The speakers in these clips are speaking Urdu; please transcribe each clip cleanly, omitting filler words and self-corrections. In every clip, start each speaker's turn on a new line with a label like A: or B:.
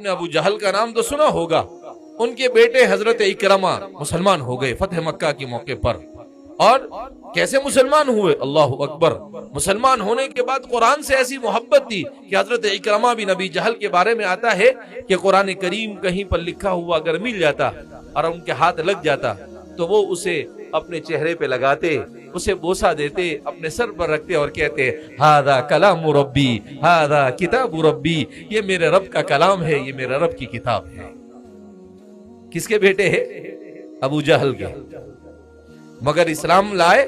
A: آپ نے ابو جہل کا نام تو سنا ہوگا، ان کے بیٹے حضرت اکرمہ مسلمان ہو گئے فتح مکہ کے موقع پر. اور کیسے مسلمان ہوئے؟ اللہ اکبر. مسلمان ہونے کے بعد قرآن سے ایسی محبت تھی کہ حضرت اکرمہ بن ابی جہل کے بارے میں آتا ہے کہ قرآن کریم کہیں پر لکھا ہوا اگر مل جاتا اور ان کے ہاتھ لگ جاتا تو وہ اسے اپنے چہرے پہ لگاتے، اسے بوسہ دیتے، اپنے سر پر رکھتے اور کہتے ہذا کلام ربی ہذا کتاب ربی، یہ میرے رب کا کلام ہے، یہ میرے رب کی کتاب ہے. کس کے بیٹے ہیں؟ ابو جہل کے. مگر اسلام لائے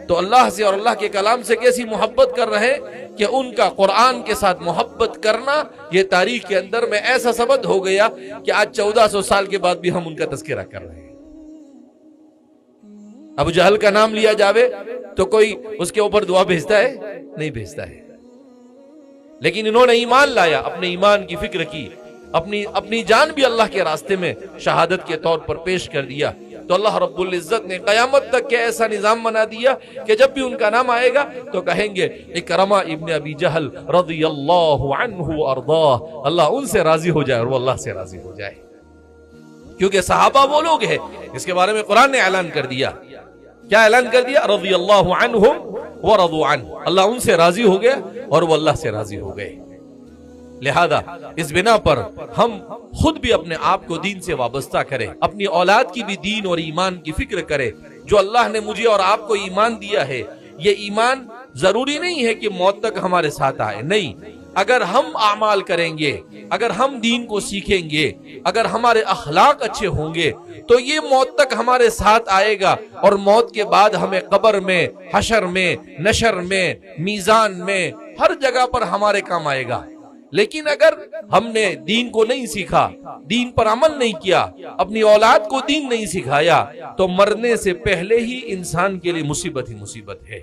A: تو اللہ سے اور اللہ کے کلام سے کیسی محبت کر رہے کہ ان کا قرآن کے ساتھ محبت کرنا یہ تاریخ کے اندر میں ایسا ثبت ہو گیا کہ آج 1400 سال کے بعد بھی ہم ان کا تذکرہ کر رہے ہیں. ابو جہل کا نام لیا جاوے تو کوئی اس کے اوپر دعا بھیجتا ہے؟ نہیں بھیجتا ہے. لیکن انہوں نے ایمان لایا، اپنے ایمان کی فکر کی، اپنی جان بھی اللہ کے راستے میں شہادت کے طور پر پیش کر دیا. تو اللہ رب العزت نے قیامت تک کے ایسا نظام بنا دیا کہ جب بھی ان کا نام آئے گا تو کہیں گے اکرمہ ابن ابی جہل رضی اللہ عنہ وارضاہ، اللہ ان سے راضی ہو جائے اور وہ اللہ سے راضی ہو جائے. کیونکہ صحابہ وہ لوگ ہیں اس کے بارے میں قرآن نے اعلان کر دیا. کیا اعلان کر دیا؟ رضی اللہ عنہم ورضوا عنہ، اللہ ان سے راضی ہو گیا اور وہ اللہ سے راضی ہو گئے. لہذا اس بنا پر ہم خود بھی اپنے آپ کو دین سے وابستہ کریں، اپنی اولاد کی بھی دین اور ایمان کی فکر کرے. جو اللہ نے مجھے اور آپ کو ایمان دیا ہے، یہ ایمان ضروری نہیں ہے کہ موت تک ہمارے ساتھ آئے. نہیں، اگر ہم اعمال کریں گے، اگر ہم دین کو سیکھیں گے، اگر ہمارے اخلاق اچھے ہوں گے تو یہ موت تک ہمارے ساتھ آئے گا، اور موت کے بعد ہمیں قبر میں، حشر میں، نشر میں، میزان میں، ہر جگہ پر ہمارے کام آئے گا. لیکن اگر ہم نے دین کو نہیں سیکھا، دین پر عمل نہیں کیا، اپنی اولاد کو دین نہیں سکھایا، تو مرنے سے پہلے ہی انسان کے لیے مصیبت ہی مصیبت ہے.